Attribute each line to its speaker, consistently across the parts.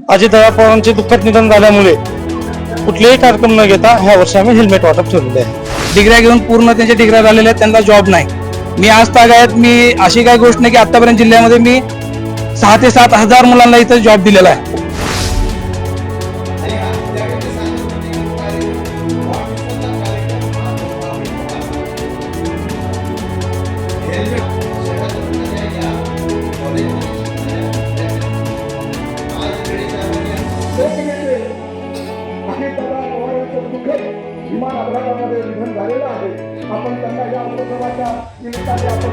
Speaker 1: अजितदादा पवारांचे दुःखद निधन झाल्यामुळे कुठलेही कार्यक्रम न घेता ह्या वर्षी आम्ही हेल्मेट वाटप ठेवलेले आहे.
Speaker 2: डिग्र्या घेऊन पूर्ण त्यांच्या डिग्र्या झालेल्या आहेत, त्यांना जॉब नाही. मी आज तागायत मी अशी काही गोष्ट नाही की आतापर्यंत जिल्ह्यामध्ये मी 6 ते 7 हजार मुलांना इथं जॉब दिलेला आहे.
Speaker 3: विमान अपघातामध्ये निधन झालेलं आहे. आपण त्यांना या उपक्रमाच्या निमित्ताने आपण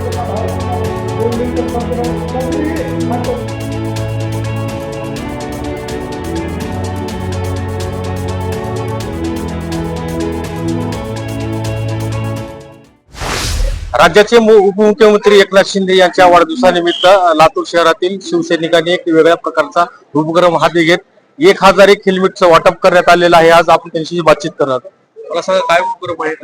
Speaker 4: राज्याचे उपमुख्यमंत्री एकनाथ शिंदे यांच्या वाढदिवसानिमित्त लातूर शहरातील शिवसैनिकांनी एक वेगळ्या प्रकारचा उपक्रम हाती घेत 1000 हेल्मेटचं वाटप करण्यात आलेलं आहे. आज आपण त्यांच्याशी बातचीत करणार. कसं काय उपक्रम आहे?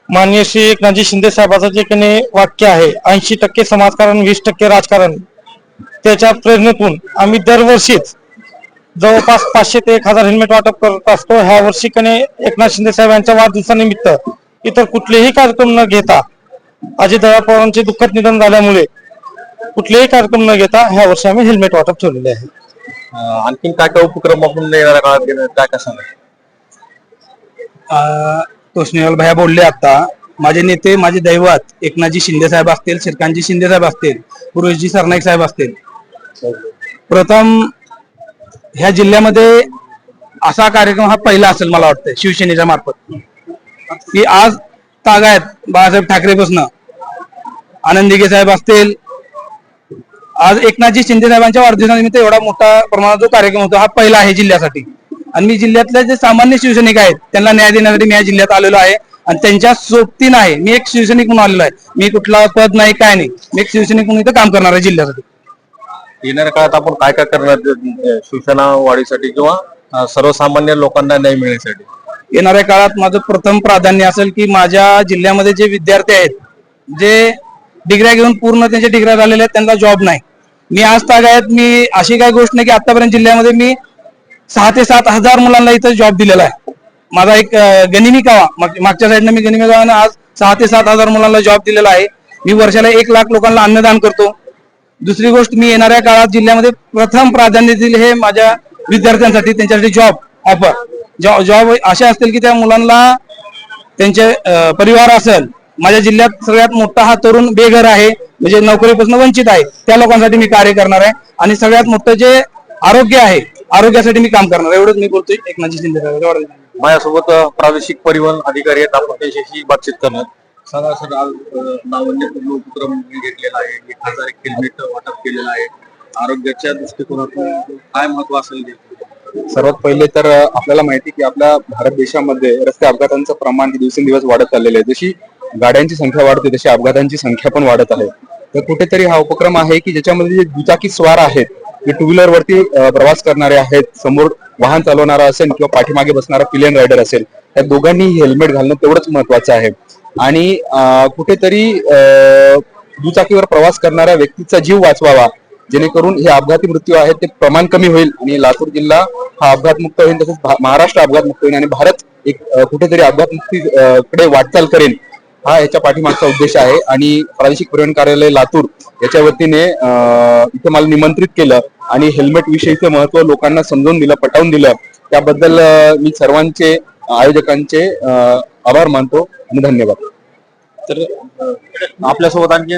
Speaker 1: माननीय श्री एकनाथजी शिंदे साहेबांचं जे काही वाक्य आहे 80% समाजकारण 20% राजकारण, त्याच्या प्रेरणेतून आम्ही दरवर्षीच जवळपास 500 ते 1000 हेल्मेट वाटप करत असतो. ह्या वर्षी एकनाथ शिंदे साहेबांच्या वाढदिवसानिमित्त इतर कुठलेही कार्यक्रम न घेता अजितदादा पवारांचे दुःखद निधन झाल्यामुळे कुठलेही कार्यक्रम न घेता ह्या वर्षी आम्ही हेल्मेट वाटप ठेवलेले आहे.
Speaker 4: आणखीन काय काय उपक्रम आपण येणाऱ्या काळात घेणार काय काय सांगा?
Speaker 2: तोष्णीवाल भैया बोलले आता. माझे नेते माझे दैवत एकनाथजी शिंदे साहेब असतील, श्रीकांतजी शिंदे साहेब असतील, पुरुषजी सरनाईक साहेब असतील. प्रथम ह्या जिल्ह्यामध्ये असा कार्यक्रम हा पहिला असेल मला वाटतं शिवसेनेच्या मार्फत, की आज तागायत बाळासाहेब ठाकरे पासून आनंद दिघे साहेब असतील, आज एकनाथजी शिंदे साहेबांच्या वाढदिवसानिमित्त एवढा मोठा प्रमाणात जो कार्यक्रम होतो हा पहिला आहे जिल्ह्यासाठी. आणि मी जिल्ह्यातले जे सामान्य शिवसैनिक आहेत त्यांना न्याय देण्यासाठी मी या जिल्ह्यात आलेलो आहे आणि त्यांच्या सोबतीनं आहे. मी एक शिवसैनिक म्हणून आलेलो आहे. मी कुठला पद नाही काय नाही, मी एक शिवसैनिक म्हणून इथं काम करणार आहे जिल्ह्यासाठी.
Speaker 4: येणाऱ्या काळात आपण काय काय करणार शिवसेना वाढीसाठी किंवा सर्वसामान्य लोकांना न्याय मिळण्यासाठी?
Speaker 2: येणाऱ्या काळात माझं प्रथम प्राधान्य असेल की माझ्या जिल्ह्यामध्ये जे विद्यार्थी आहेत जे डिग्र्या घेऊन पूर्ण त्यांच्या डिग्र्या झालेल्या आहेत, त्यांना जॉब नाही. मी आज तागायत मी अशी काही गोष्ट नाही की आतापर्यंत जिल्ह्यामध्ये मी 6 ते 7 हजार मुलांना इथं जॉब दिलेला आहे. माझा एक गनिमी कावा मागच्या साईडनं मी गनिमी कावानं आज 6 ते 7 हजार मुलांना जॉब दिलेला आहे. मी वर्षाला 1 लाख लोकांना अन्नदान करतो. दुसरी गोष्ट, मी येणाऱ्या काळात जिल्ह्यामध्ये प्रथम प्राधान्य दिल हे माझ्या विद्यार्थ्यांसाठी, त्यांच्यासाठी जॉब ऑफर जॉब असे असतील की त्या मुलांना त्यांचे परिवार असेल. माझ्या जिल्ह्यात सगळ्यात मोठा हा तरुण बेघर आहे, म्हणजे नोकरीपासून वंचित आहे, त्या लोकांसाठी मी कार्य करणार आहे. आणि सगळ्यात मोठं जे आरोग्य आहे, आरोग्यासाठी मी काम करणार. एवढंच मी बोलतोय एकनाथजी शिंदे साहेब.
Speaker 4: माझ्यासोबत प्रादेशिक परिवहन अधिकारी आहेत, आपण त्यांच्याशी बातचीत करणार. सांगा सर, आज नाविन्यपूर्ण उपक्रम घेतलेला आहे, 1000 हेल्मेट वाटप केलेलं आहे. आरोग्याच्या दृष्टिकोनातून काय महत्व असेल?
Speaker 5: सर्वात पहिले तर आपल्याला माहिती की आपल्या भारत देशामध्ये रस्ते अपघातांचं प्रमाण दिवसेंदिवस वाढत चाललेलं आहे. जशी गाड्यांची संख्या वाढते तशी अपघातांची संख्या पण वाढत आहे. तर कुठेतरी हा उपक्रम आहे की ज्याच्यामध्ये जे दुचाकी स्वार आहेत, जे टू व्हीलर वरती प्रवास करणारे आहेत, समोर वाहन चालवणारा असेल किंवा पाठीमागे बसणारा पिलियन रायडर असेल, त्या दोघांनी हेल्मेट घालणं तेवढंच महत्वाचं आहे. आणि कुठेतरी दुचाकीवर प्रवास करणाऱ्या व्यक्तीचा जीव वाचवावा, जेणेकरून हे अपघाती मृत्यू आहेत ते प्रमाण कमी होईल आणि लातूर जिल्हा हा अपघात मुक्त होईल, तसेच महाराष्ट्र अपघात मुक्त होईल आणि भारत एक कुठेतरी अपघात मुक्ती कडे वाटचाल करेल, हा याच्या पाठीमागचा उद्देश आहे. आणि प्रादेशिक परिवहन कार्यालय लातूर याच्या वतीने इथे मला निमंत्रित केलं आणि हेल्मेट विषयीचे महत्व लोकांना समजून दिलं, पटवून दिलं. त्याबद्दल मी सर्वांचे आयोजकांचे आभार मानतो आणि धन्यवाद.
Speaker 4: तर आपल्यासोबत आणखी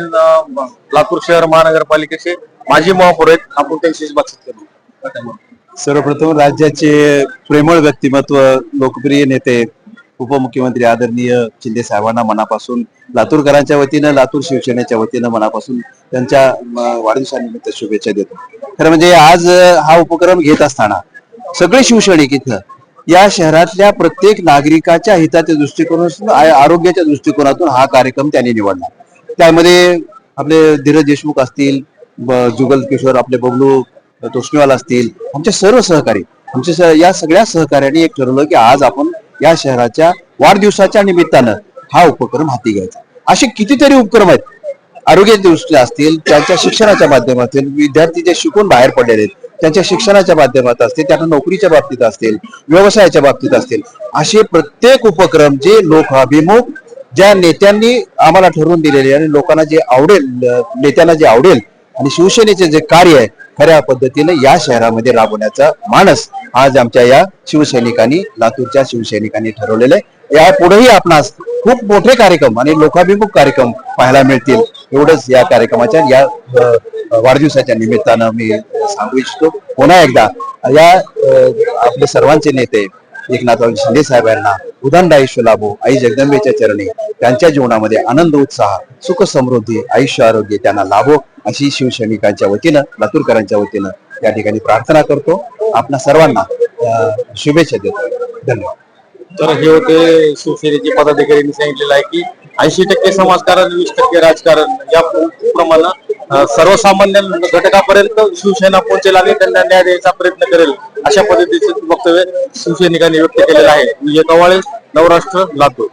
Speaker 4: लातूर शहर महानगरपालिकेचे माजी महापौर आहेत, आपण त्यांच्याशी बातचीत करू.
Speaker 6: सर्वप्रथम राज्याचे प्रेमळ व्यक्तिमत्व, लोकप्रिय नेते, उपमुख्यमंत्री आदरणीय शिंदे साहेबांना मनापासून लातूरकरांच्या वतीनं, लातूर शिवसेनेच्या वतीनं मनापासून त्यांच्या वाढदिवसानिमित्त शुभेच्छा देतो. खरं म्हणजे आज हा उपक्रम घेत असताना सगळे शिवसैनिक इथं या शहरातल्या प्रत्येक नागरिकाच्या हिताच्या दृष्टिकोनातून, आरोग्याच्या दृष्टिकोनातून हा कार्यक्रम त्यांनी निवडला. त्यामध्ये आपले धीरज देशमुख असतील, जुगल किशोर, आपले बबलू तोष्णीवाल असतील, आमचे सर्व सहकारी, या सगळ्या सहकार्यांनी एक ठरवलं की आज आपण या शहराच्या वाढदिवसाच्या निमित्तानं हा उपक्रम हाती घ्यायचा. असे कितीतरी उपक्रम आहेत, आरोग्याच्या दृष्टीने असतील, त्यांच्या शिक्षणाच्या माध्यमातून, विद्यार्थी जे शिकून बाहेर पडलेले आहेत त्यांच्या शिक्षणाच्या माध्यमात असतील, त्यांना नोकरीच्या बाबतीत असतील, व्यवसायाच्या बाबतीत असतील, असे प्रत्येक उपक्रम जे लोकाभिमुख ज्या नेत्यांनी आम्हाला ठरवून दिलेले आणि लोकांना जे आवडेल, नेत्यांना जे आवडेल आणि शिवसेनेचे जे कार्य आहे खऱ्या पद्धतीने या शहरामध्ये राबवण्याचा मानस आज आमच्या या शिवसैनिकांनी, लातूरच्या शिवसैनिकांनी ठरवलेले आहे. या पुढेही आपणास खूप मोठे कार्यक्रम आणि लोकाभिमुख कार्यक्रम पाहायला मिळतील एवढंच या कार्यक्रमाच्या या वाढदिवसाच्या निमित्तानं मी सांगू इच्छितो. पुन्हा एकदा या आपले सर्वांचे नेते एकनाथराव शिंदे साहेबांना उदंड आयुष्य लाभो, आई जगदंबेच्या चरणी त्यांच्या जीवनामध्ये आनंद, उत्साह, सुख, समृद्धी, आयुष्य, आरोग्य त्यांना लाभो अशी शिवसैनिकांच्या वतीनं, लातूरकरांच्या वतीनं या ठिकाणी प्रार्थना करतो. आपणा सर्वांना शुभेच्छा देतो. धन्यवाद.
Speaker 4: तर हे होते शिवसेनेचे पदाधिकाऱ्यांनी सांगितलेलं आहे की 80% समाजकारण, 20% राजकारण या प्रमाणे सर्वसामान्य घटकापर्यंत शिवसेना पोहोचेल आणि त्यांना न्याय द्यायचा प्रयत्न करेल अशा पद्धतीचे वक्तव्य शिवसैनिकांनी व्यक्त केलेलं आहे. विजय कवाळे, नवराष्ट्र, लातूर.